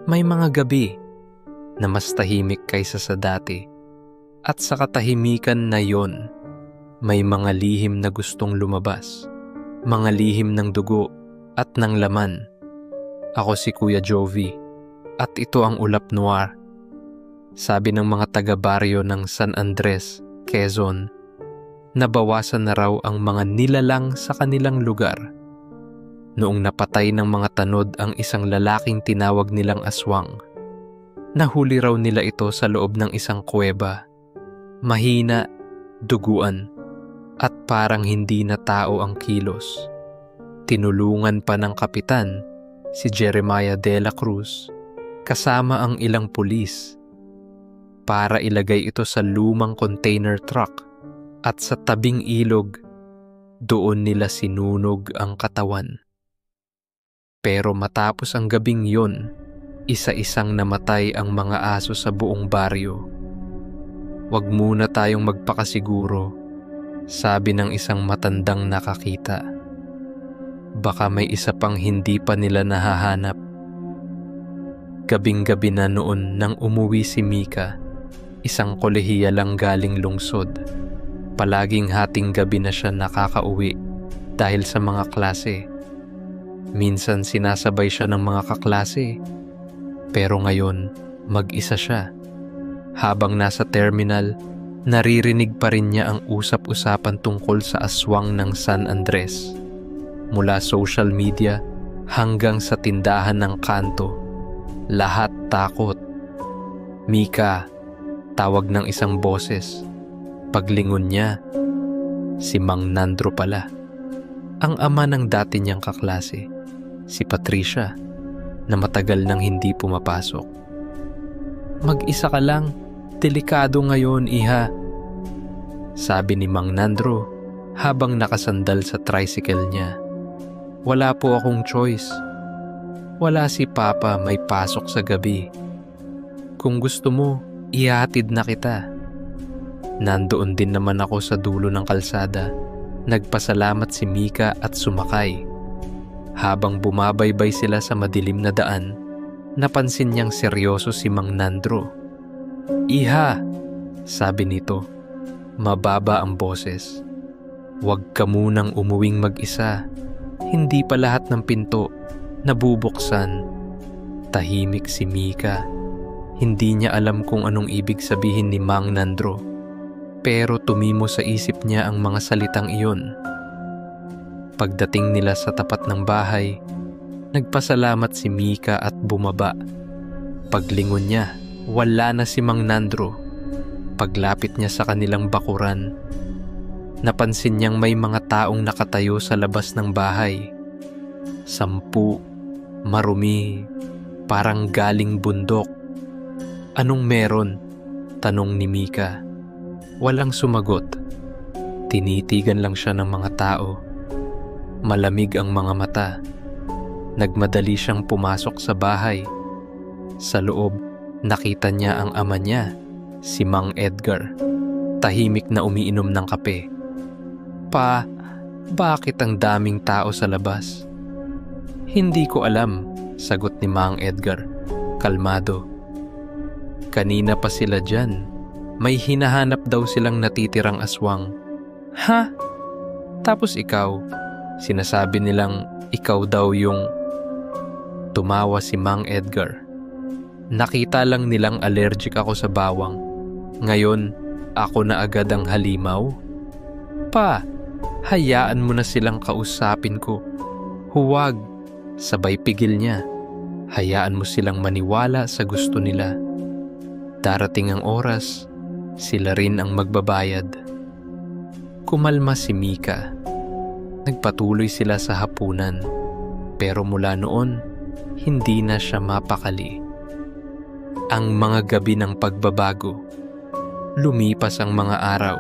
May mga gabi na mas tahimik kaysa sa dati, at sa katahimikan na yon, may mga lihim na gustong lumabas, mga lihim ng dugo at ng laman. Ako si Kuya Jovi, at ito ang Ulap Noir. Sabi ng mga taga-baryo ng San Andres, Quezon, nabawasan na raw ang mga nilalang sa kanilang lugar. Noong napatay ng mga tanod ang isang lalaking tinawag nilang aswang, nahuli raw nila ito sa loob ng isang kuweba. Mahina, duguan, at parang hindi na tao ang kilos. Tinulungan pa ng kapitan, si Jeremiah de la Cruz, kasama ang ilang pulis, para ilagay ito sa lumang container truck, at sa tabing ilog, doon nila sinunog ang katawan. Pero matapos ang gabing yon, isa-isang namatay ang mga aso sa buong baryo. Huwag muna tayong magpakasiguro, sabi ng isang matandang nakakita. Baka may isa pang hindi pa nila nahahanap. Gabing-gabi na noon nang umuwi si Mika, isang kolehiya lang galing lungsod. Palaging hating gabi na siya nakakauwi dahil sa mga klase. Minsan sinasabay siya ng mga kaklase, pero ngayon mag-isa siya. Habang nasa terminal, naririnig pa rin niya ang usap-usapan tungkol sa aswang ng San Andres. Mula social media hanggang sa tindahan ng kanto, lahat takot. Mika, tawag ng isang boses. Paglingon niya, si Mang Nandro pala. Ang ama ng dati niyang kaklase, si Patricia, na matagal nang hindi pumapasok. Mag-isa ka lang, delikado ngayon, iha, sabi ni Mang Nandro habang nakasandal sa tricycle niya. Wala po akong choice. Wala si Papa, may pasok sa gabi. Kung gusto mo, ihatid na kita. Nandoon din naman ako sa dulo ng kalsada. Nagpasalamat si Mika at sumakay. Habang bumabaybay sila sa madilim na daan, napansin niyang seryoso si Mang Nandro. Iha, sabi nito, mababa ang boses. Huwag ka munang umuwing mag-isa. Hindi pa lahat ng pinto nabubuksan. Tahimik si Mika. Hindi niya alam kung anong ibig sabihin ni Mang Nandro. Pero tumimo sa isip niya ang mga salitang iyon. Pagdating nila sa tapat ng bahay, nagpasalamat si Mika at bumaba. Paglingon niya, wala na si Mang Nandro. Paglapit niya sa kanilang bakuran, napansin niyang may mga taong nakatayo sa labas ng bahay. 10, marumi, parang galing bundok. Anong meron? Tanong ni Mika. Walang sumagot. Tinitigan lang siya ng mga tao. Malamig ang mga mata. Nagmadali siyang pumasok sa bahay. Sa loob, nakita niya ang ama niya, si Mang Edgar. Tahimik na umiinom ng kape. Pa, bakit ang daming tao sa labas? Hindi ko alam, sagot ni Mang Edgar, kalmado. Kanina pa sila dyan. May hinahanap daw silang natitirang aswang. Ha? Tapos ikaw, sinasabi nilang ikaw daw yung... Tumawa si Mang Edgar. Nakita lang nilang allergic ako sa bawang. Ngayon, ako na agad ang halimaw? Pa, hayaan mo na silang kausapin ko. Huwag, sabay pigil niya. Hayaan mo silang maniwala sa gusto nila. Darating ang oras, sila rin ang magbabayad. Kumalma si Mika. Nagpatuloy sila sa hapunan. Pero mula noon, hindi na siya mapakali. Ang mga gabi ng pagbabago. Lumipas ang mga araw.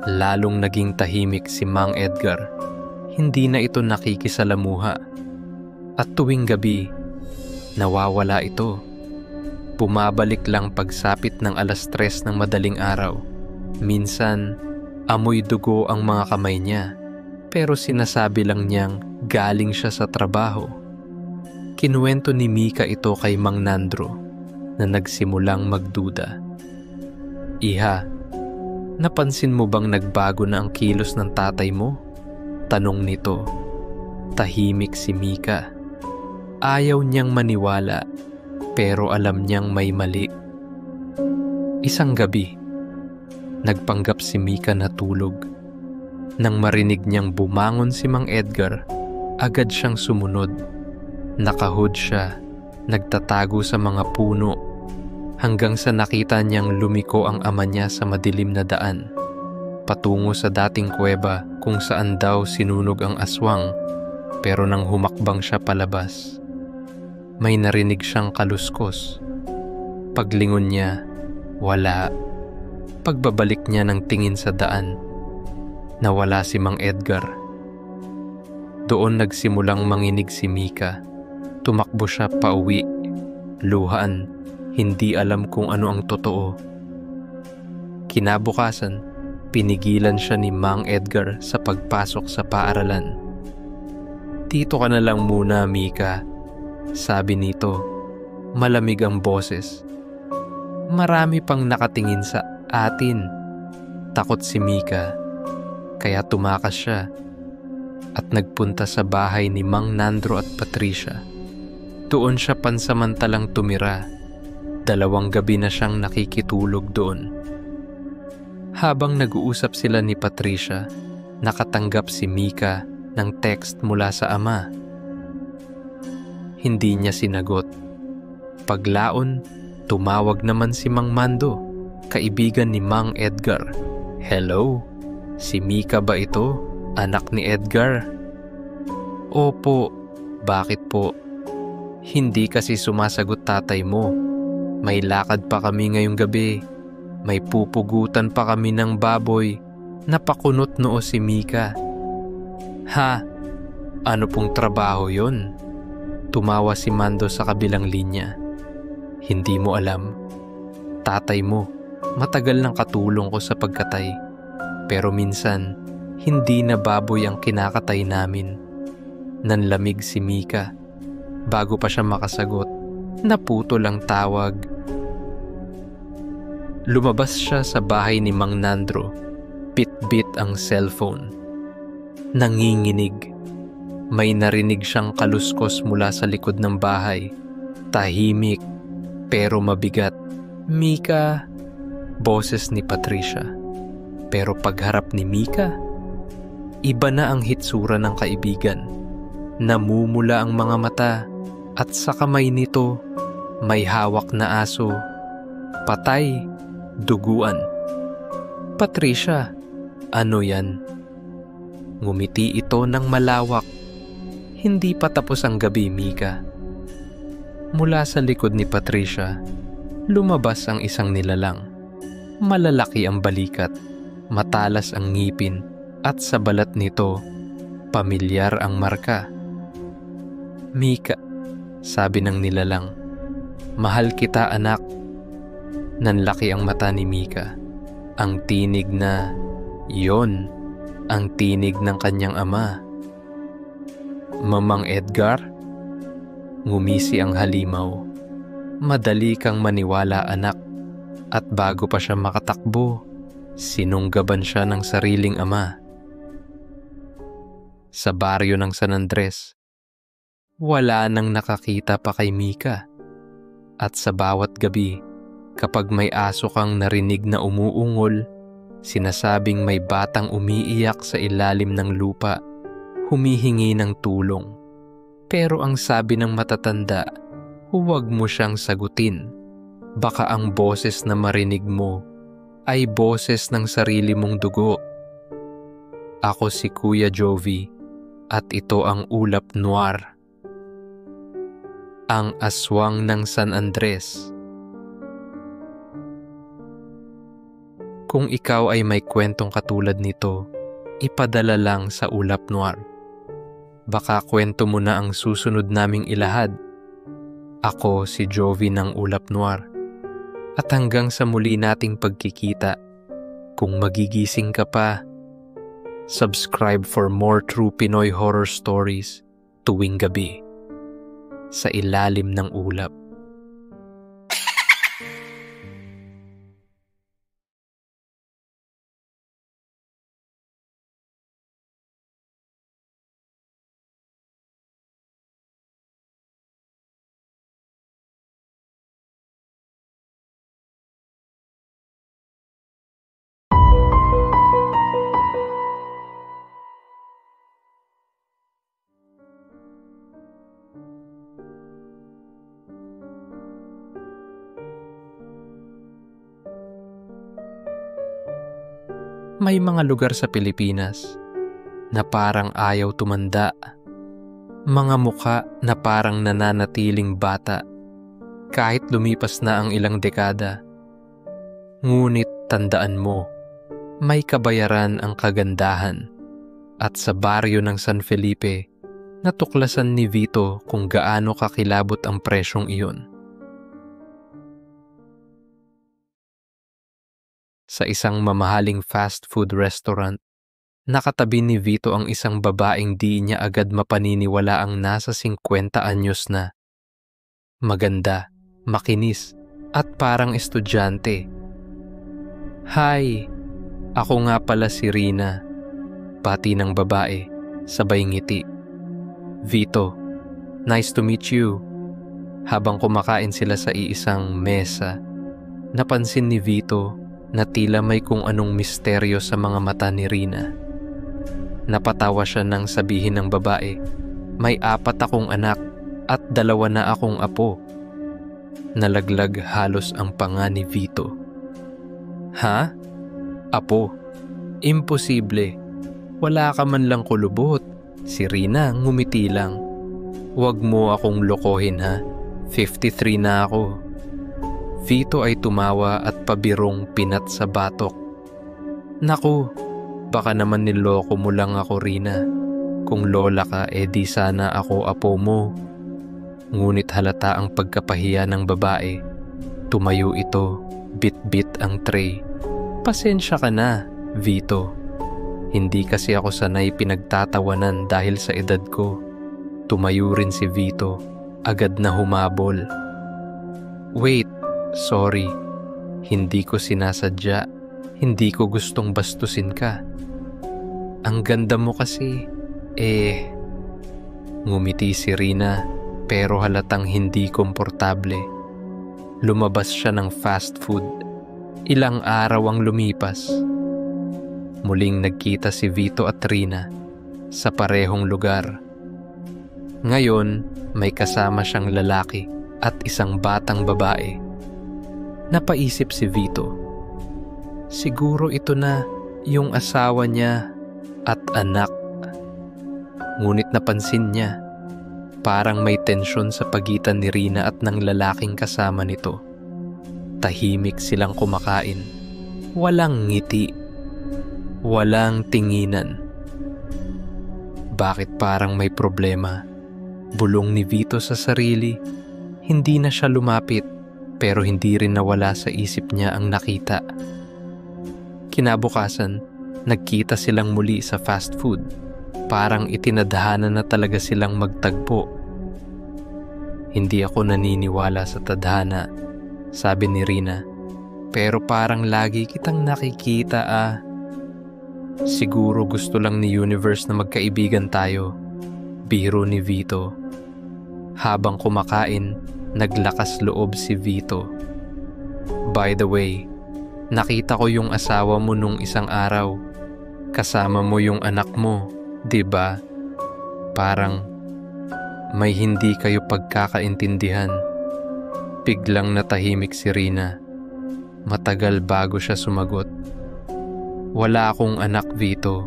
Lalong naging tahimik si Mang Edgar. Hindi na ito nakikisalamuha. At tuwing gabi, nawawala ito. Bumabalik lang pagsapit ng 3:00 ng madaling araw. Minsan, amoy dugo ang mga kamay niya, pero sinasabi lang niyang galing siya sa trabaho. Kinuwento ni Mika ito kay Mang Nandro na nagsimulang magduda. Iha, napansin mo bang nagbago na ang kilos ng tatay mo? Tanong nito. Tahimik si Mika. Ayaw niyang maniwala pero alam niyang may mali. Isang gabi, nagpanggap si Mika na tulog. Nang marinig niyang bumangon si Mang Edgar, agad siyang sumunod. Nakahood siya, nagtatago sa mga puno, hanggang sa nakita niyang lumiko ang ama niya sa madilim na daan, patungo sa dating kuweba kung saan daw sinunog ang aswang, pero nang humakbang siya palabas, may narinig siyang kaluskos. Paglingon niya, wala. Pagbabalik niya ng tingin sa daan, nawala si Mang Edgar. Doon nagsimulang manginig si Mika. Tumakbo siya pauwi, luhaan, hindi alam kung ano ang totoo. Kinabukasan, pinigilan siya ni Mang Edgar sa pagpasok sa paaralan. Dito ka na lang muna, Mika, sabi nito. Malamig ang boses. Marami pang nakatingin sa atin. Takot si Mika, kaya tumakas siya at nagpunta sa bahay ni Mang Nandro at Patricia. Doon siya pansamantalang tumira. 2 gabi na siyang nakikitulog doon. Habang nag-uusap sila ni Patricia, nakatanggap si Mika ng text mula sa ama. Hindi niya sinagot. Paglaon, tumawag naman si Mang Mando, kaibigan ni Mang Edgar. Hello, si Mika ba ito? Anak ni Edgar? Opo, bakit po? Hindi kasi sumasagot tatay mo. May lakad pa kami ngayong gabi. May pupugutan pa kami ng baboy. Napakunot noo si Mika. Ha? Ano pong trabaho yon? Tumawa si Mando sa kabilang linya. Hindi mo alam. Tatay mo, matagal nang katulong ko sa pagkatay. Pero minsan, hindi na baboy ang kinakatay namin. Nanlamig si Mika. Bago pa siya makasagot, naputol ang tawag. Lumabas siya sa bahay ni Mang Nandro. Bit-bit ang cellphone. Nanginginig. May narinig siyang kaluskos mula sa likod ng bahay. Tahimik, pero mabigat. Mika, boses ni Patricia. Pero pagharap ni Mika, iba na ang hitsura ng kaibigan. Namumula ang mga mata. At sa kamay nito, may hawak na aso. Patay, duguan. Patricia, ano yan? Ngumiti ito ng malawak. Hindi pa tapos ang gabi, Mika. Mula sa likod ni Patricia, lumabas ang isang nilalang. Malalaki ang balikat, matalas ang ngipin, at sa balat nito, pamilyar ang marka. Mika, sabi ng nilalang, mahal kita anak. Nanlaki ang mata ni Mika. Ang tinig na, yon, ang tinig ng kanyang ama. Mamang Edgar? Ngumisi ang halimaw. Madali kang maniwala anak. At bago pa siya makatakbo, sinunggaban siya ng sariling ama. Sa baryo ng San Andres, wala nang nakakita pa kay Mika. At sa bawat gabi, kapag may aso kang narinig na umuungol, sinasabing may batang umiiyak sa ilalim ng lupa, humihingi ng tulong. Pero ang sabi ng matatanda, huwag mo siyang sagutin. Baka ang boses na marinig mo ay boses ng sarili mong dugo. Ako si Kuya Jovi at ito ang Ulap Noir. Ang Aswang ng San Andres. Kung ikaw ay may kwentong katulad nito, ipadala lang sa Ulap Noir. Baka kwento mo na ang susunod naming ilahad. Ako si Jovi ng Ulap Noir. At hanggang sa muli nating pagkikita, kung magigising ka pa, subscribe for more true Pinoy horror stories tuwing gabi. sa ilalim ng ulap. May mga lugar sa Pilipinas na parang ayaw tumanda. Mga mukha na parang nananatiling bata kahit lumipas na ang ilang dekada. Ngunit tandaan mo, may kabayaran ang kagandahan. At sa baryo ng San Felipe, natuklasan ni Vito kung gaano kakilabot ang presyong iyon. Sa isang mamahaling fast food restaurant, nakatabi ni Vito ang isang babaeng di niya agad mapaniniwala ang nasa 50 anyos na. Maganda, makinis, at parang estudyante. "Hi, ako nga pala si Rina," pati ng babae, sabay ngiti. "Vito, nice to meet you." Habang kumakain sila sa iisang mesa, napansin ni Vito na tila may kung anong misteryo sa mga mata ni Rina. Napatawa siya nang sabihin ng babae, "May 4 akong anak at 2 na akong apo." Nalaglag halos ang panga ni Vito. "Ha? Apo? Imposible. Wala ka man lang kulubot." Si Rina ngumiti lang. "Huwag mo akong lokohin ha. 53 na ako." Vito ay tumawa at pabirong pinat sa batok. "Naku, baka naman niloko mo lang ako, Rina. Kung lola ka, di sana ako apo mo." Ngunit halata ang pagkapahiya ng babae. Tumayo ito, bit-bit ang tray. "Pasensya ka na, Vito. Hindi kasi ako sanay pinagtatawanan dahil sa edad ko." Tumayo rin si Vito, agad na humabol. "Wait, sorry. Hindi ko sinasadya. Hindi ko gustong bastusin ka. Ang ganda mo kasi." Ngumiti si Rina pero halatang hindi komportable. Lumabas siya ng fast food. Ilang araw ang lumipas. Muling nagkita si Vito at Rina sa parehong lugar. Ngayon, may kasama siyang lalaki at isang batang babae. Napaisip si Vito, siguro ito na yung asawa niya at anak. Ngunit napansin niya, parang may tensyon sa pagitan ni Rina at ng lalaking kasama nito. Tahimik silang kumakain. Walang ngiti. Walang tinginan. Bakit parang may problema? Bulong ni Vito sa sarili. Hindi na siya lumapit. Pero hindi rin nawala sa isip niya ang nakita. Kinabukasan, nagkita silang muli sa fast food. Parang itinadhana na talaga silang magtagpo. "Hindi ako naniniwala sa tadhana," sabi ni Rina. "Pero parang lagi kitang nakikita ah." "Siguro gusto lang ni universe na magkaibigan tayo," biro ni Vito. Habang kumakain, naglakas loob si Vito. "By the way, nakita ko yung asawa mo nung isang araw. Kasama mo yung anak mo, 'di ba? Parang may hindi kayo pagkakaintindihan." Biglang natahimik si Rina. Matagal bago siya sumagot. "Wala akong anak, Vito.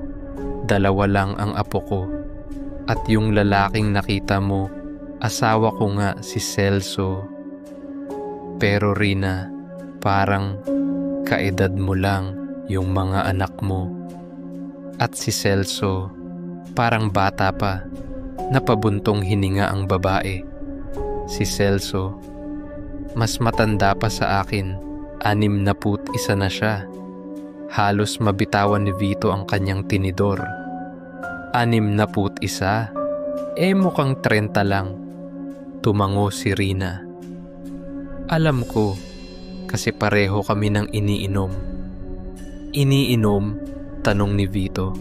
2 lang ang apo ko. At yung lalaking nakita mo, asawa ko nga, si Celso." "Pero Rina, parang kaedad mo lang yung mga anak mo. At si Celso, parang bata pa." Napabuntong hininga ang babae. "Si Celso, mas matanda pa sa akin. 61 na siya." Halos mabitawan ni Vito ang kanyang tinidor. 61? Mukhang 30 lang. Tumango si Rina. Alam ko, kasi pareho kami ng iniinom. Iniinom? Tanong ni Vito.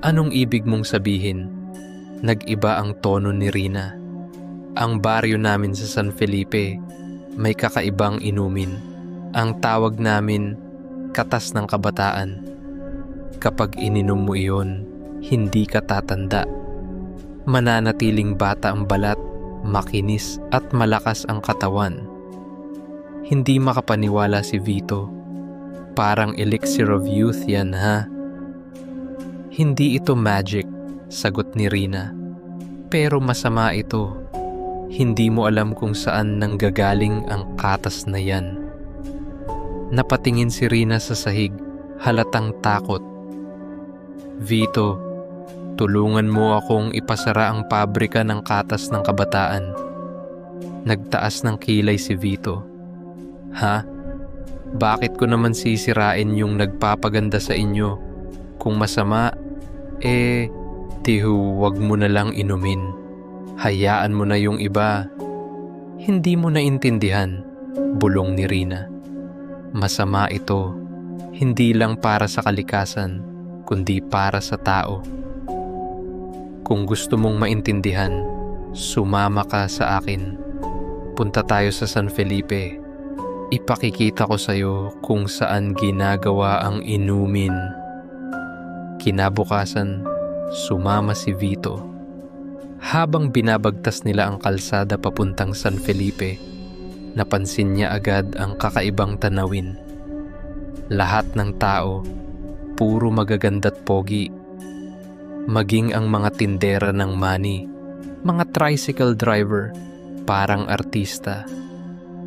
Anong ibig mong sabihin? Nag-iba ang tono ni Rina. Ang baryo namin sa San Felipe, may kakaibang inumin. Ang tawag namin, katas ng kabataan. Kapag ininom mo iyon, hindi ka tatanda. Mananatiling bata ang balat, makinis at malakas ang katawan. Hindi makapaniwala si Vito. Parang elixir of youth yan, ha? Hindi ito magic, sagot ni Rina. Pero masama ito. Hindi mo alam kung saan nanggagaling ang katas na yan. Napatingin si Rina sa sahig, halatang takot. Vito, tulungan mo akong ipasara ang pabrika ng katas ng kabataan. Nagtaas ng kilay si Vito. Ha? Bakit ko naman sisirain yung nagpapaganda sa inyo? Kung masama, wag mo na lang inumin. Hayaan mo na yung iba. Hindi mo naintindihan, bulong ni Rina. Masama ito, hindi lang para sa kalikasan, kundi para sa tao. Kung gusto mong maintindihan, sumama ka sa akin. Punta tayo sa San Felipe. Ipakikita ko sa'yo kung saan ginagawa ang inumin. Kinabukasan, sumama si Vito. Habang binabagtas nila ang kalsada papuntang San Felipe, napansin niya agad ang kakaibang tanawin. Lahat ng tao, puro magaganda't pogi. Maging ang mga tindera ng mani, mga tricycle driver, parang artista.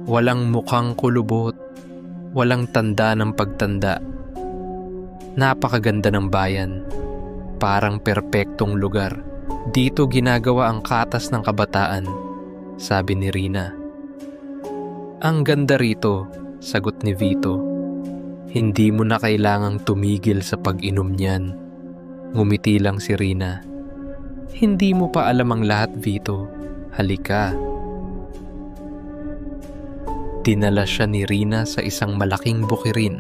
Walang mukhang kulubot, walang tanda ng pagtanda. Napakaganda ng bayan, parang perpektong lugar. Dito ginagawa ang katas ng kabataan, sabi ni Rina. Ang ganda rito, sagot ni Vito. Hindi mo na kailangang tumigil sa pag-inom niyan. Ngumiti lang si Rina. Hindi mo pa alam ang lahat, Vito. Halika. Dinala siya ni Rina sa isang malaking bukirin.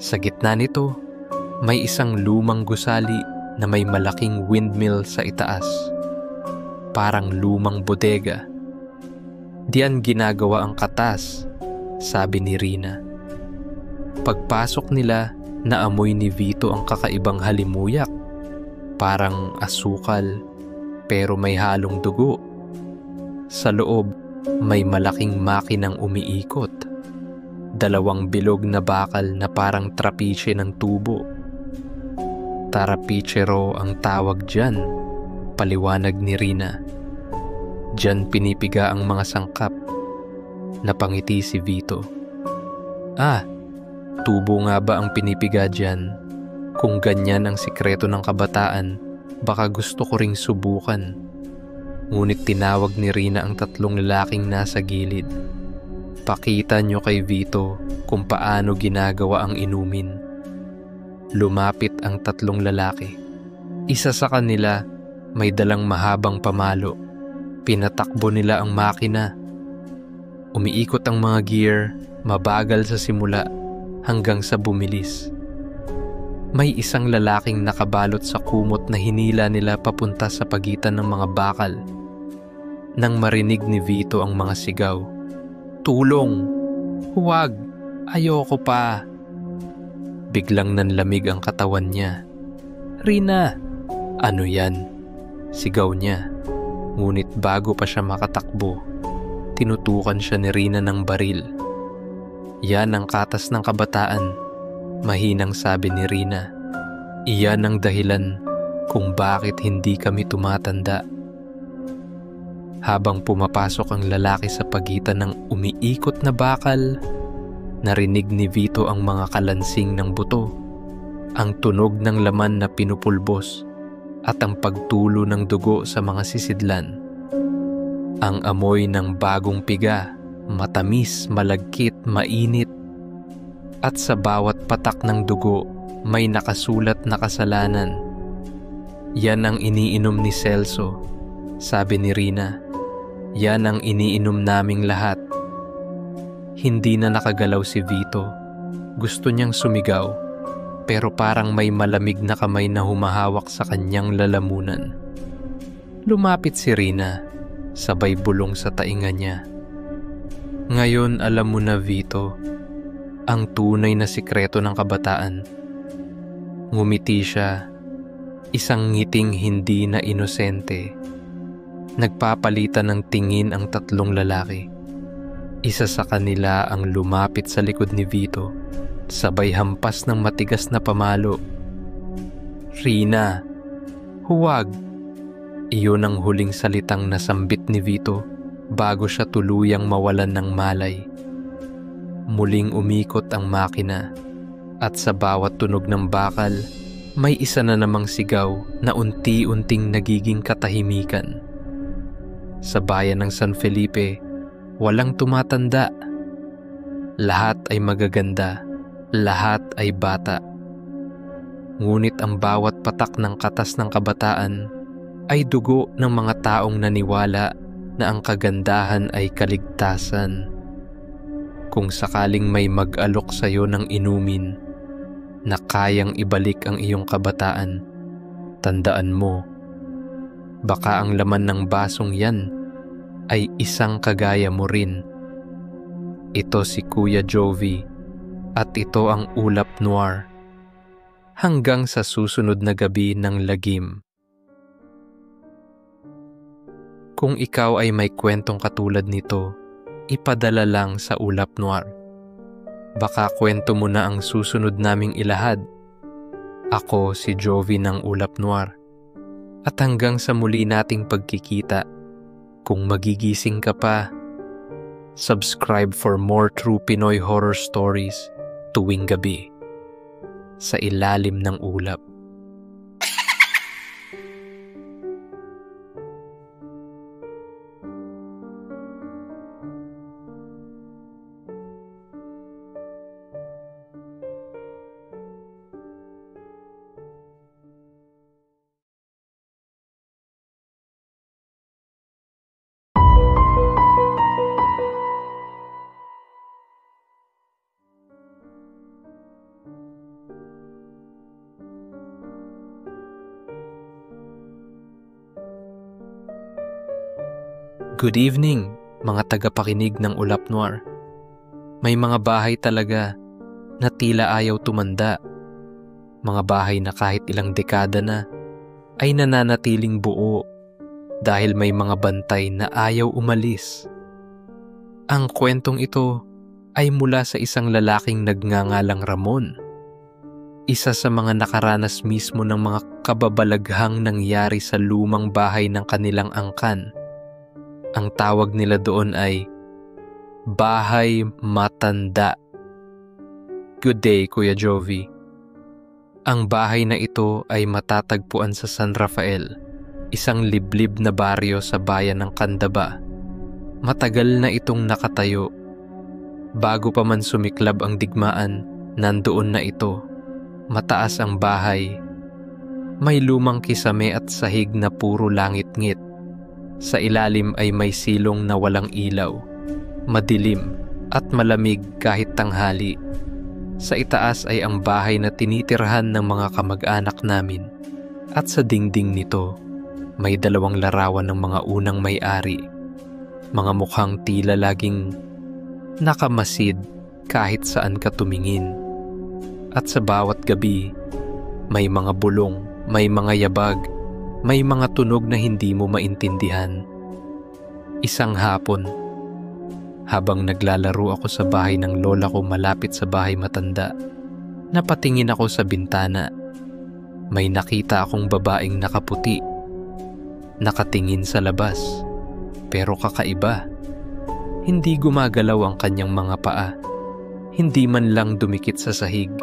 Sa gitna nito, may isang lumang gusali na may malaking windmill sa itaas. Parang lumang bodega. Diyan ginagawa ang katas, sabi ni Rina. Pagpasok nila, naamoy ni Vito ang kakaibang halimuyak. Parang asukal, pero may halong dugo. Sa loob, may malaking makinang umiikot. 2 bilog na bakal na parang trapiche ng tubo. Tarapichero ang tawag dyan, paliwanag ni Rina. Diyan pinipiga ang mga sangkap. Napangiti si Vito. Tubo nga ba ang pinipiga dyan? Kung ganyan ang sikreto ng kabataan, baka gusto ko ring subukan. Ngunit tinawag ni Rina ang 3 lalaking nasa gilid. Pakita nyo kay Vito kung paano ginagawa ang inumin. Lumapit ang 3 lalaki. Isa sa kanila may dalang mahabang pamalo. Pinatakbo nila ang makina. Umiikot ang mga gear, mabagal sa simula hanggang sa bumilis. May isang lalaking nakabalot sa kumot na hinila nila papunta sa pagitan ng mga bakal. Nang marinig ni Vito ang mga sigaw, "Tulong! Huwag! Ayoko pa!" Biglang nanlamig ang katawan niya. "Rina!" "Ano yan?" sigaw niya. Ngunit bago pa siya makatakbo, tinutukan siya ni Rina ng baril. "Yan ang katas ng kabataan," mahinang sabi ni Rina. "Iyan ang dahilan kung bakit hindi kami tumatanda." Habang pumapasok ang lalaki sa pagitan ng umiikot na bakal, narinig ni Vito ang mga kalansing ng buto, ang tunog ng laman na pinupulbos, at ang pagtulo ng dugo sa mga sisidlan. Ang amoy ng bagong piga, matamis, malagkit, mainit, at sa bawat patak ng dugo may nakasulat na kasalanan. "Yan ang iniinom ni Celso," sabi ni Rina. Yan ang iniinom naming lahat. Hindi na nakagalaw si Vito. Gusto niyang sumigaw, pero parang may malamig na kamay na humahawak sa kanyang lalamunan. Lumapit si Rina, sabay bulong sa tainga niya. Ngayon alam mo na, Vito, ang tunay na sikreto ng kabataan. Ngumiti siya, isang ngiting hindi na inosente. Nagpapalitan ng tingin ang tatlong lalaki. Isa sa kanila ang lumapit sa likod ni Vito, sabay hampas ng matigas na pamalo. Rina, huwag! Iyon ang huling salitang nasambit ni Vito bago siya tuluyang mawalan ng malay. Muling umikot ang makina at sa bawat tunog ng bakal, may isa na namang sigaw na unti-unting nagiging katahimikan. Sa bayan ng San Felipe, walang tumatanda. Lahat ay magaganda, lahat ay bata. Ngunit ang bawat patak ng katas ng kabataan ay dugo ng mga taong naniwala na ang kagandahan ay kaligtasan. Kung sakaling may mag-alok sa iyo ng inumin na kayang ibalik ang iyong kabataan, tandaan mo, baka ang laman ng basong yan ay isang kagaya mo rin. Ito si Kuya Jovi at ito ang Ulap Noir. Hanggang sa susunod na gabi ng lagim. Kung ikaw ay may kwentong katulad nito, ipadala lang sa Ulap Noir. Baka kwento mo na ang susunod naming ilahad. Ako si Jovi ng Ulap Noir. At hanggang sa muli nating pagkikita, kung magigising ka pa, subscribe for more true Pinoy horror stories tuwing gabi sa ilalim ng ulap. Good evening, mga tagapakinig ng Ulap Noir. May mga bahay talaga na tila ayaw tumanda. Mga bahay na kahit ilang dekada na ay nananatiling buo dahil may mga bantay na ayaw umalis. Ang kwentong ito ay mula sa isang lalaking nagngangalang Ramon. Isa sa mga nakaranas mismo ng mga kababalaghang nangyari sa lumang bahay ng kanilang angkan. Ang tawag nila doon ay Bahay Matanda. Good day, Kuya Jovi. Ang bahay na ito ay matatagpuan sa San Rafael, isang liblib na baryo sa bayan ng Candaba. Matagal na itong nakatayo. Bago pa man sumiklab ang digmaan, nandoon na ito. Mataas ang bahay. May lumang kisame at sahig na puro langit-ngit. Sa ilalim ay may silong na walang ilaw, madilim at malamig kahit tanghali. Sa itaas ay ang bahay na tinitirhan ng mga kamag-anak namin at sa dingding nito may dalawang larawan ng mga unang may-ari. Mga mukhang tila laging nakamasid kahit saan ka tumingin. At sa bawat gabi, may mga bulong, may mga yabag, may mga tunog na hindi mo maintindihan. Isang hapon, habang naglalaro ako sa bahay ng lola ko malapit sa Bahay Matanda, napatingin ako sa bintana. May nakita akong babaeng nakaputi. Nakatingin sa labas, pero kakaiba. Hindi gumagalaw ang kanyang mga paa. Hindi man lang dumikit sa sahig.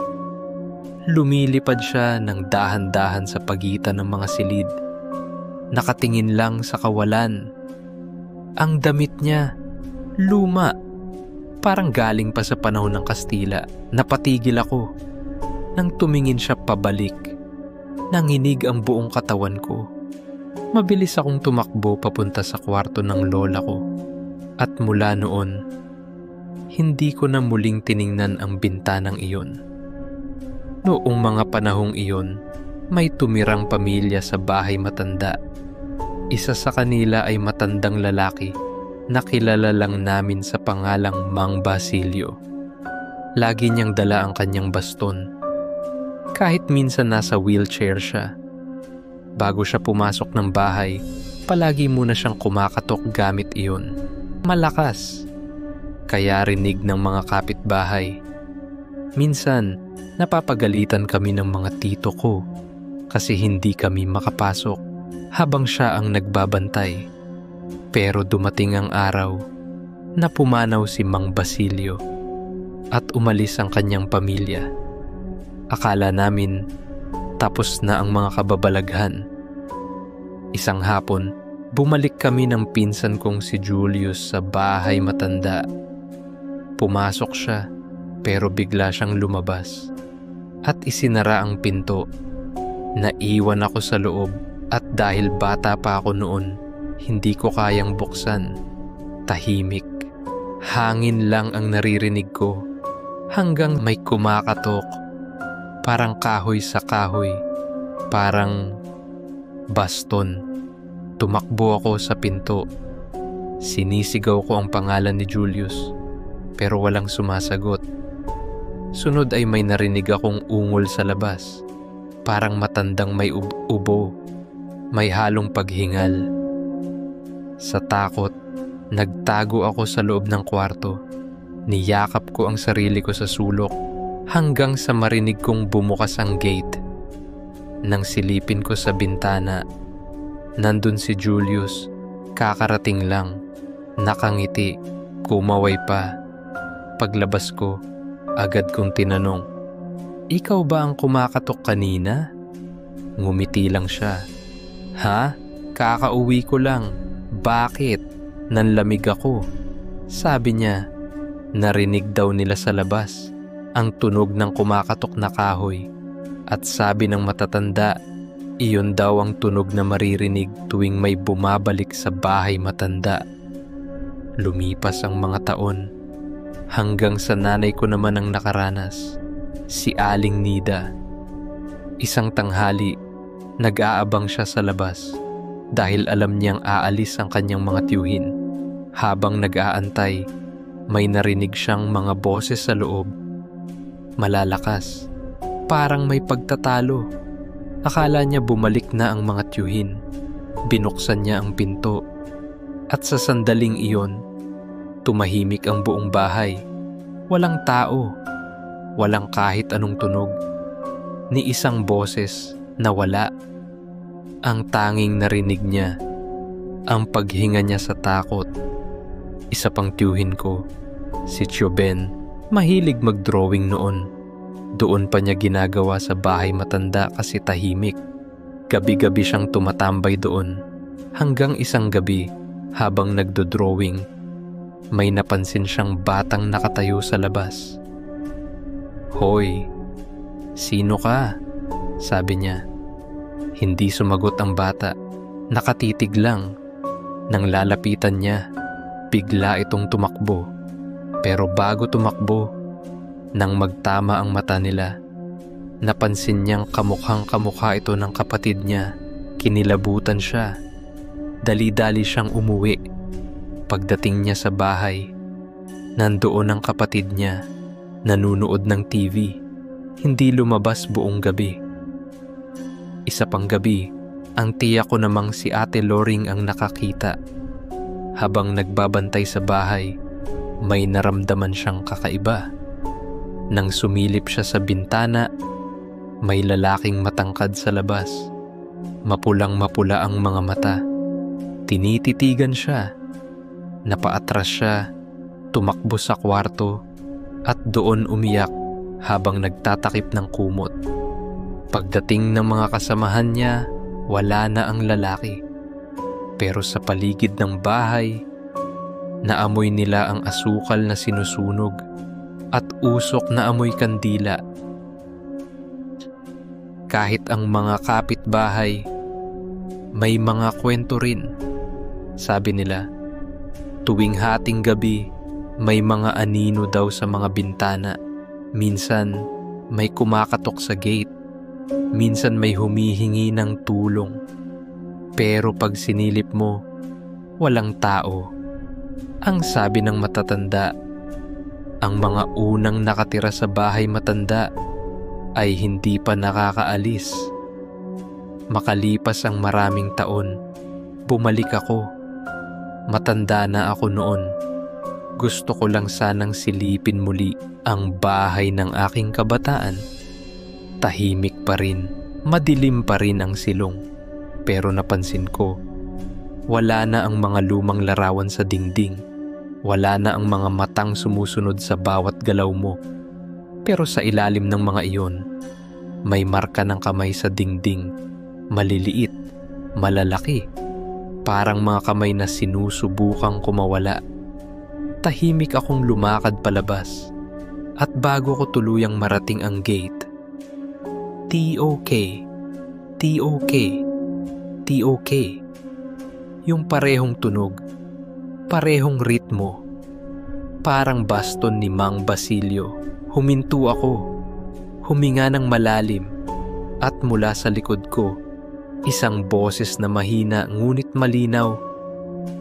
Lumilipad siya ng dahan-dahan sa pagitan ng mga silid. Nakatingin lang sa kawalan. Ang damit niya, luma. Parang galing pa sa panahon ng Kastila. Napatigil ako. Nang tumingin siya pabalik, nanginig ang buong katawan ko. Mabilis akong tumakbo papunta sa kwarto ng lola ko. At mula noon, hindi ko na muling tiningnan ang bintanang iyon. Noong mga panahong iyon, may tumirang pamilya sa bahay matanda. Isa sa kanila ay matandang lalaki na kilala lang namin sa pangalang Mang Basilio. Lagi niyang dala ang kanyang baston. Kahit minsan nasa wheelchair siya. Bago siya pumasok ng bahay, palagi muna siyang kumakatok gamit iyon. Malakas. Kaya rinig ng mga kapitbahay. Minsan, napapagalitan kami ng mga tito ko kasi hindi kami makapasok habang siya ang nagbabantay. Pero dumating ang araw na pumanaw si Mang Basilio at umalis ang kanyang pamilya. Akala namin tapos na ang mga kababalaghan. Isang hapon, bumalik kami ng pinsan kong si Julius sa bahay matanda. Pumasok siya pero bigla siyang lumabas at isinara ang pinto. Naiwan ako sa loob at dahil bata pa ako noon, hindi ko kayang buksan. Tahimik. Hangin lang ang naririnig ko hanggang may kumakatok. Parang kahoy sa kahoy. Parang baston. Tumakbo ako sa pinto. Sinisigaw ko ang pangalan ni Julius pero walang sumasagot. Sunod ay may narinig akong ungol sa labas. Parang matandang may ubo. May halong paghingal. Sa takot, nagtago ako sa loob ng kwarto. Niyakap ko ang sarili ko sa sulok hanggang sa marinig kong bumukas ang gate. Nang silipin ko sa bintana, nandun si Julius, kakarating lang, nakangiti, kumaway pa. Paglabas ko, agad kong tinanong, "Ikaw ba ang kumakatok kanina?" Ngumiti lang siya. "Ha? Kakauwi ko lang. Bakit? Nanlamig ako." Sabi niya, narinig daw nila sa labas ang tunog ng kumakatok na kahoy. At sabi ng matatanda, iyon daw ang tunog na maririnig tuwing may bumabalik sa bahay matanda. Lumipas ang mga taon, hanggang sa nanay ko naman ang nakaranas, si Aling Nida. Isang tanghali, nag-aabang siya sa labas dahil alam niyang aalis ang kanyang mga tiyuhin. Habang nag-aantay, may narinig siyang mga boses sa loob. Malalakas, parang may pagtatalo. Akala niya bumalik na ang mga tiyuhin. Binuksan niya ang pinto at sa sandaling iyon, tumahimik ang buong bahay. Walang tao, walang kahit anong tunog, ni isang boses na wala. Ang tanging narinig niya, ang paghinga niya sa takot. Isa pang tiyuhin ko, si Tio Ben, mahilig mag-drawing noon. Doon pa niya ginagawa sa bahay matanda kasi tahimik. Gabi-gabi siyang tumatambay doon. Hanggang isang gabi, habang nagdo-drawing, may napansin siyang batang nakatayo sa labas. "Hoy, sino ka?" sabi niya. Hindi sumagot ang bata. Nakatitig lang. Nang lalapitan niya, bigla itong tumakbo. Pero bago tumakbo, nang magtama ang mata nila, napansin niyang kamukhang-kamukha ito ng kapatid niya. Kinilabutan siya. Dali-dali siyang umuwi. Pagdating niya sa bahay, nandoon ang kapatid niya, nanunood ng TV. Hindi lumabas buong gabi. Isa pang gabi, ang tiya ko namang si Ate Loring ang nakakita. Habang nagbabantay sa bahay, may naramdaman siyang kakaiba. Nang sumilip siya sa bintana, may lalaking matangkad sa labas. Mapulang-mapula ang mga mata. Tinititigan siya. Napaatras siya, tumakbo sa kwarto, at doon umiyak habang nagtatakip ng kumot. Pagdating ng mga kasamahan niya, wala na ang lalaki. Pero sa paligid ng bahay, naamoy nila ang asukal na sinusunog at usok na amoy kandila. Kahit ang mga kapitbahay, May mga kwento rin. Sabi nila, tuwing hating gabi, may mga anino daw sa mga bintana. Minsan, may kumakatok sa gate. Minsan may humihingi ng tulong. Pero pag sinilip mo, walang tao. Ang sabi ng matatanda, ang mga unang nakatira sa bahay matanda ay hindi pa nakakaalis. Makalipas ang maraming taon, bumalik ako. Matanda na ako noon. Gusto ko lang sanang silipin muli ang bahay ng aking kabataan. Tahimik pa rin, madilim pa rin ang silong. Pero napansin ko, wala na ang mga lumang larawan sa dingding. Wala na ang mga matang sumusunod sa bawat galaw mo. Pero sa ilalim ng mga iyon, may marka ng kamay sa dingding. Maliliit, malalaki, parang mga kamay na sinusubukang kumawala. Tahimik akong lumakad palabas. At bago ko tuluyang marating ang gate, T.O.K. T.O.K. T.O.K. Yung parehong tunog, parehong ritmo, parang baston ni Mang Basilio. Huminto ako, huminga ng malalim, at mula sa likod ko, isang boses na mahina ngunit malinaw,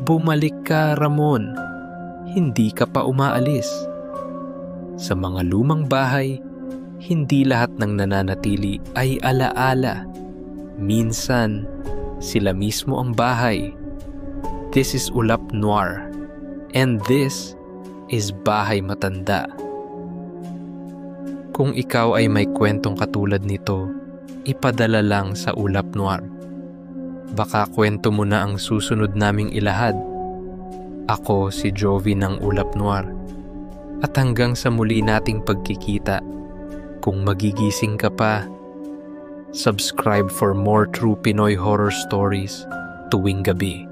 "Bumalik ka, Ramon. Hindi ka pa umaalis." Sa mga lumang bahay, hindi lahat ng nananatili ay alaala. Minsan, sila mismo ang bahay. This is Ulap Noir, and this is Bahay Matanda. Kung ikaw ay may kwentong katulad nito, ipadala lang sa Ulap Noir. Baka kwento mo na ang susunod naming ilahad. Ako si Jovi ng Ulap Noir. At hanggang sa muli nating pagkikita, kung magigising ka pa, subscribe for more true Pinoy horror stories tuwing gabi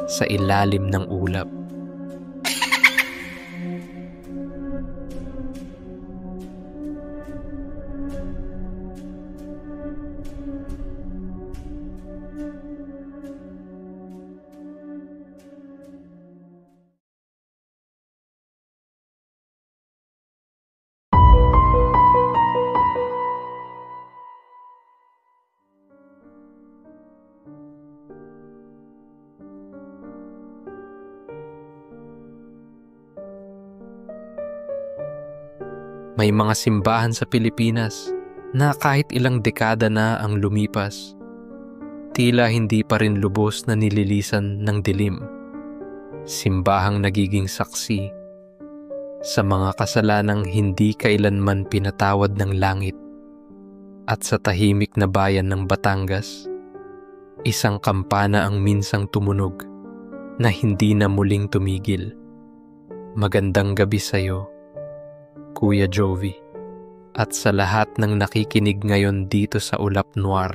sa ilalim ng ulap. May mga simbahan sa Pilipinas na kahit ilang dekada na ang lumipas, tila hindi pa rin lubos na nililisan ng dilim. Simbahang nagiging saksi sa mga kasalanang hindi kailanman pinatawad ng langit. At sa tahimik na bayan ng Batangas, isang kampana ang minsang tumunog na hindi na muling tumigil. Magandang gabi sa'yo, Kuya Jovi, at sa lahat ng nakikinig ngayon dito sa Ulap Noir.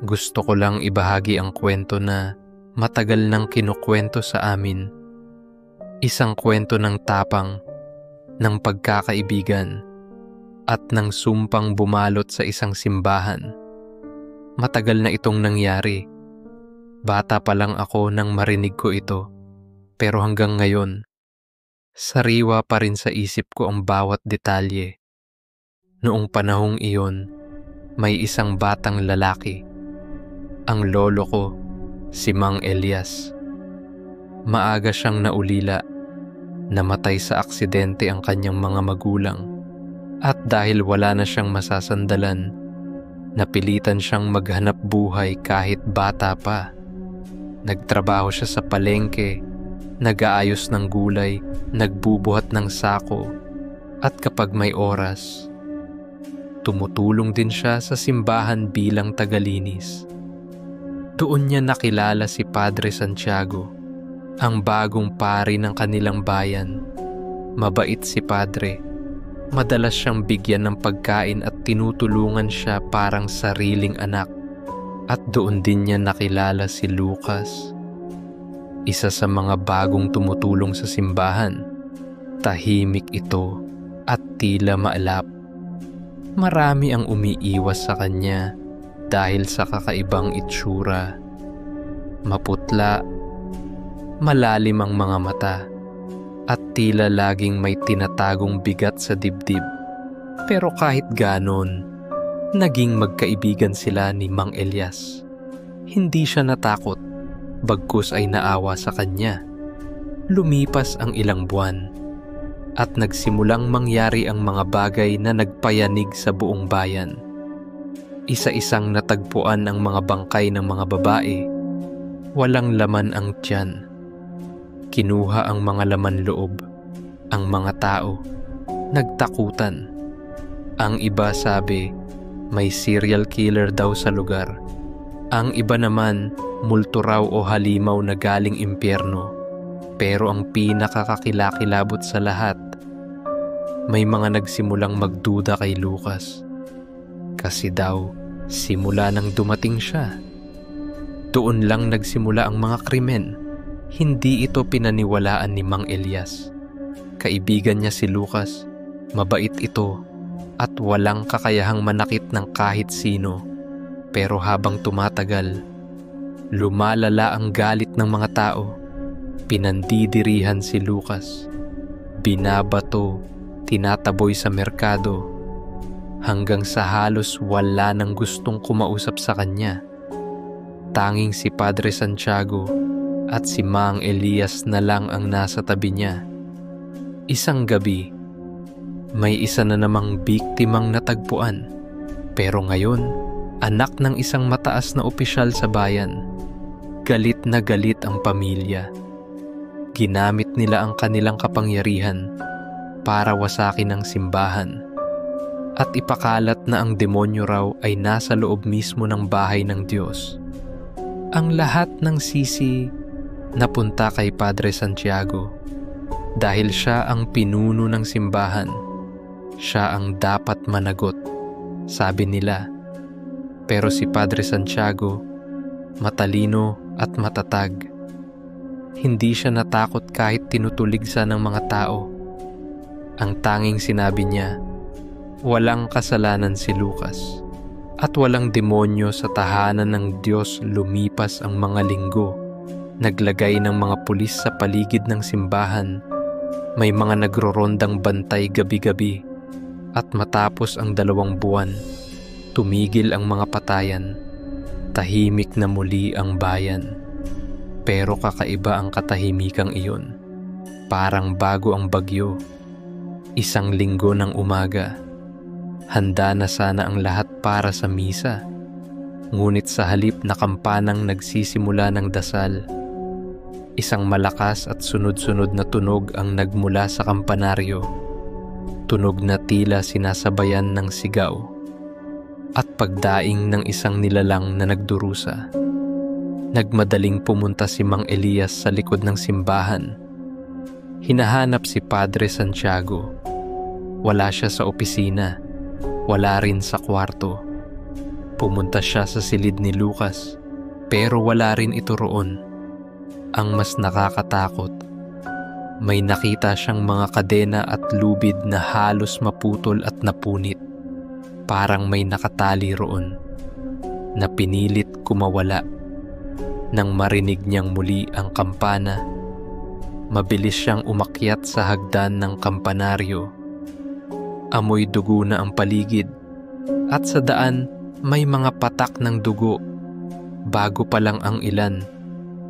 Gusto ko lang ibahagi ang kwento na matagal nang kinukwento sa amin. Isang kwento ng tapang, ng pagkakaibigan, at ng sumpang bumalot sa isang simbahan. Matagal na itong nangyari. Bata pa lang ako nang marinig ko ito, pero hanggang ngayon, sariwa pa rin sa isip ko ang bawat detalye. Noong panahong iyon, may isang batang lalaki. Ang lolo ko, si Mang Elias. Maaga siyang naulila. Namatay sa aksidente ang kanyang mga magulang. At dahil wala na siyang masasandalan, napilitan siyang maghanap buhay kahit bata pa. Nagtrabaho siya sa palengke, nag-aayos ng gulay, nagbubuhat ng sako, at kapag may oras, tumutulong din siya sa simbahan bilang tagalinis. Doon niya nakilala si Padre Santiago, ang bagong pari ng kanilang bayan. Mabait si Padre. Madalas siyang bigyan ng pagkain at tinutulungan siya parang sariling anak. At doon din niya nakilala si Lucas, isa sa mga bagong tumutulong sa simbahan. Tahimik ito at tila maalap. Marami ang umiiwas sa kanya, dahil sa kakaibang itsura. Maputla, malalim ang mga mata, at tila laging may tinatagong bigat sa dibdib. Pero kahit ganon, naging magkaibigan sila ni Mang Elias. Hindi siya natakot, bagkus ay naawa sa kanya. Lumipas ang ilang buwan, at nagsimulang mangyari ang mga bagay na nagpayanig sa buong bayan. Isa-isang natagpuan ang mga bangkay ng mga babae. Walang laman ang tiyan. Kinuha ang mga laman loob. Ang mga tao nagtakutan. Ang iba sabi, may serial killer daw sa lugar. Ang iba naman, multo raw o halimaw na galing impyerno. Pero ang pinakakakilakilabot sa lahat, may mga nagsimulang magduda kay Lucas. Kasi daw, simula nang dumating siya, doon lang nagsimula ang mga krimen. Hindi ito pinaniwalaan ni Mang Elias. Kaibigan niya si Lucas, mabait ito, at walang kakayahang manakit ng kahit sino. Pero habang tumatagal, lumalala ang galit ng mga tao. Pinandidirihan si Lucas, binabato, tinataboy sa merkado, hanggang sa halos wala nang gustong kumausap sa kanya. Tanging si Padre Santiago at si Mang Elias na lang ang nasa tabi niya. Isang gabi, may isa na namang biktimang natagpuan. Pero ngayon, anak ng isang mataas na opisyal sa bayan. Galit na galit ang pamilya. Ginamit nila ang kanilang kapangyarihan para wasakin ang simbahan. At ipakalat na ang demonyo raw ay nasa loob mismo ng bahay ng Diyos. Ang lahat ng sisi napunta kay Padre Santiago dahil siya ang pinuno ng simbahan. Siya ang dapat managot, sabi nila. Pero si Padre Santiago, matalino at matatag. Hindi siya natakot kahit tinutuligsa ng mga tao. Ang tanging sinabi niya, walang kasalanan si Lucas at walang demonyo sa tahanan ng Diyos. Lumipas ang mga linggo. Naglagay ng mga pulis sa paligid ng simbahan. May mga nagrorondang bantay gabi-gabi. At matapos ang 2 buwan, tumigil ang mga patayan. Tahimik na muli ang bayan. Pero kakaiba ang katahimikang iyon. Parang bago ang bagyo. 1 linggo ng umaga. Handa na sana ang lahat para sa misa. Ngunit sa halip na kampanang nagsisimula ng dasal, isang malakas at sunod-sunod na tunog ang nagmula sa kampanaryo. Tunog na tila sinasabayan ng sigaw at pagdaing ng isang nilalang na nagdurusa. Nagmadaling pumunta si Mang Elias sa likod ng simbahan. Hinahanap si Padre Santiago. Wala siya sa opisina. Wala rin sa kwarto. Pumunta siya sa silid ni Lucas, pero wala rin ito roon. Ang mas nakakatakot, may nakita siyang mga kadena at lubid na halos maputol at napunit. Parang may nakatali roon, na pinilit kumawala. Nang marinig niyang muli ang kampana, mabilis siyang umakyat sa hagdan ng kampanaryo. Amoy dugo na ang paligid, at sa daan may mga patak ng dugo. Bago pa lang ang ilan,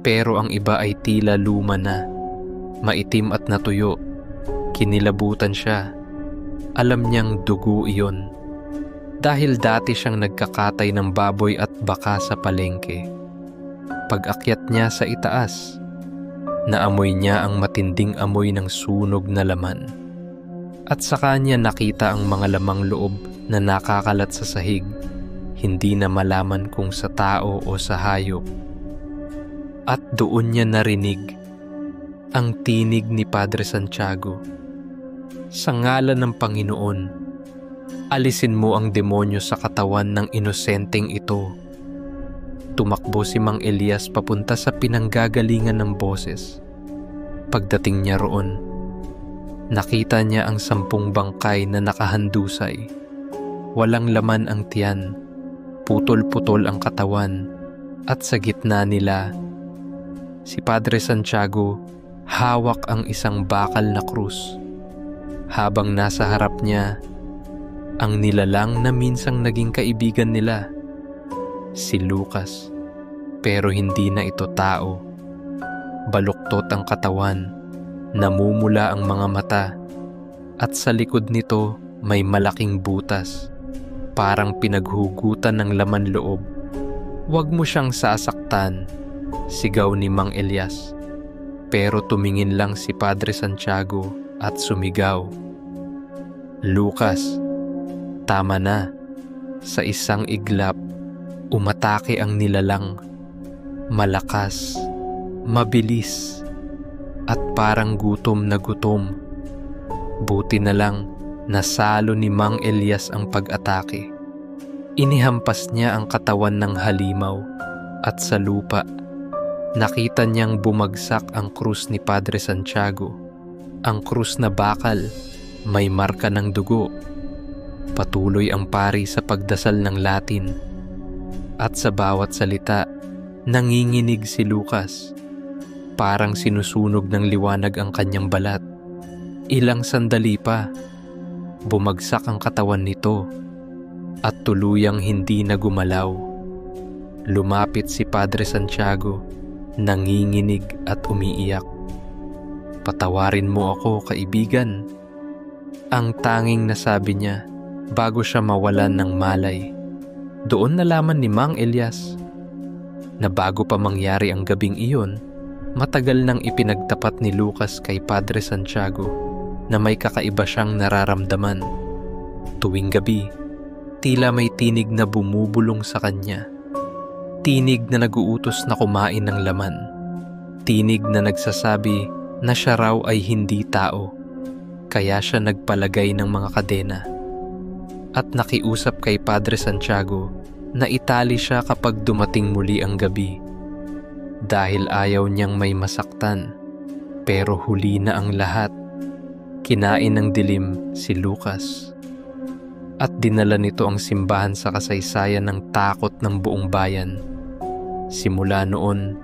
pero ang iba ay tila luma na, maitim at natuyo. Kinilabutan siya. Alam niyang dugo iyon, dahil dati siyang nagkakatay ng baboy at baka sa palengke. Pag-akyat niya sa itaas, naamoy niya ang matinding amoy ng sunog na laman. At saka niya nakita ang mga lamang loob na nakakalat sa sahig, hindi na malaman kung sa tao o sa hayop. At doon niya narinig ang tinig ni Padre Santiago. Sa ngalan ng Panginoon, alisin mo ang demonyo sa katawan ng inosenteng ito. Tumakbo si Mang Elias papunta sa pinanggagalingan ng boses. Pagdating niya roon, nakita niya ang 10 bangkay na nakahandusay. Walang laman ang tiyan, putol-putol ang katawan at sa gitna nila, si Padre Santiago hawak ang isang bakal na krus. Habang nasa harap niya, ang nilalang na minsang naging kaibigan nila, si Lucas. Pero hindi na ito tao. Baluktot ang katawan, namumula ang mga mata, at sa likod nito may malaking butas, parang pinaghugutan ng laman loob. "Huwag mo siyang sasaktan," sigaw ni Mang Elias. Pero tumingin lang si Padre Santiago at sumigaw, "Lucas, tama na." Sa isang iglap, umatake ang nilalang. Malakas, mabilis, at parang gutom na gutom. Buti na lang nasalo ni Mang Elias ang pag-atake. Inihampas niya ang katawan ng halimaw at sa lupa, nakita niyang bumagsak ang krus ni Padre Santiago. Ang krus na bakal, may marka ng dugo. Patuloy ang pari sa pagdasal ng Latin. At sa bawat salita, nanginginig si Lucas. Parang sinusunog ng liwanag ang kanyang balat. Ilang sandali pa, bumagsak ang katawan nito at tuluyang hindi na gumalaw. Lumapit si Padre Santiago, nanginginig at umiiyak. "Patawarin mo ako, kaibigan." Ang tanging nasabi niya bago siya mawalan ng malay. Doon nalaman ni Mang Elias na bago pa mangyari ang gabing iyon, matagal nang ipinagtapat ni Lucas kay Padre Santiago na may kakaiba siyang nararamdaman. Tuwing gabi, tila may tinig na bumubulong sa kanya. Tinig na naguutos na kumain ng laman. Tinig na nagsasabi na siya raw ay hindi tao, kaya siya nagpalagay ng mga kadena. At nakiusap kay Padre Santiago na itali siya kapag dumating muli ang gabi. Dahil ayaw niyang may masaktan, pero huli na ang lahat. Kinain ng dilim si Lucas. At dinala nito ang simbahan sa kasaysayan ng takot ng buong bayan. Simula noon,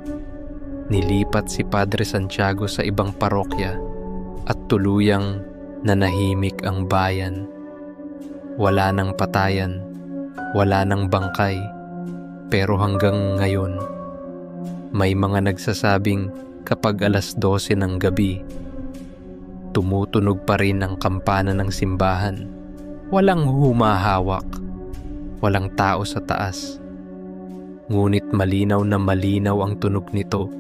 nilipat si Padre Santiago sa ibang parokya at tuluyang nanahimik ang bayan. Wala nang patayan, wala nang bangkay, pero hanggang ngayon, may mga nagsasabing kapag 12:00 ng gabi, tumutunog pa rin ang kampana ng simbahan. Walang humahawak, walang tao sa taas. Ngunit malinaw na malinaw ang tunog nito.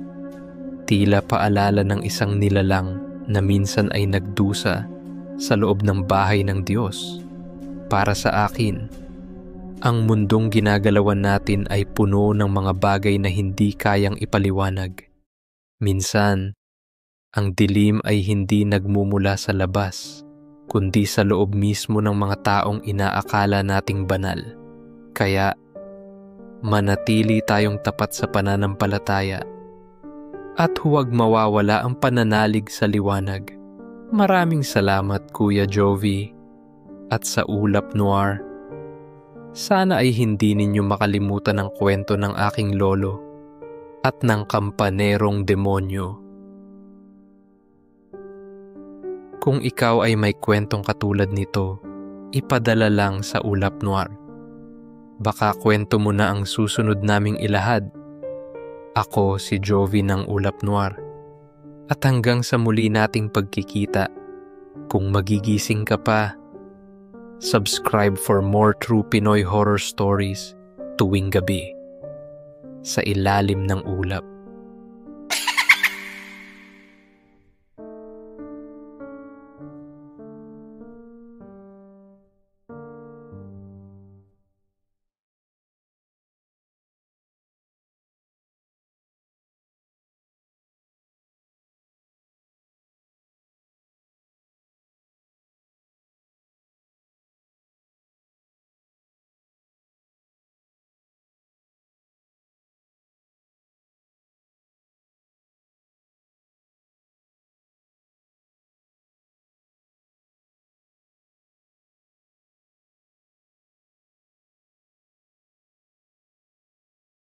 Tila paalala ng isang nilalang na minsan ay nagdusa sa loob ng bahay ng Diyos. Para sa akin, ang mundong ginagalawan natin ay puno ng mga bagay na hindi kayang ipaliwanag. Minsan, ang dilim ay hindi nagmumula sa labas, kundi sa loob mismo ng mga taong inaakala nating banal. Kaya, manatili tayong tapat sa pananampalataya at huwag mawawala ang pananalig sa liwanag. Maraming salamat, Kuya Jovi, at sa Ulap Noir. Sana ay hindi ninyo makalimutan ang kwento ng aking lolo at ng kampanerong demonyo. Kung ikaw ay may kwentong katulad nito, ipadala lang sa Ulap Noir. Baka kwento mo na ang susunod naming ilahad. Ako si Jovi ng Ulap Noir. At hanggang sa muli nating pagkikita, kung magigising ka pa, subscribe for more true Pinoy horror stories tuwing gabi sa ilalim ng ulap.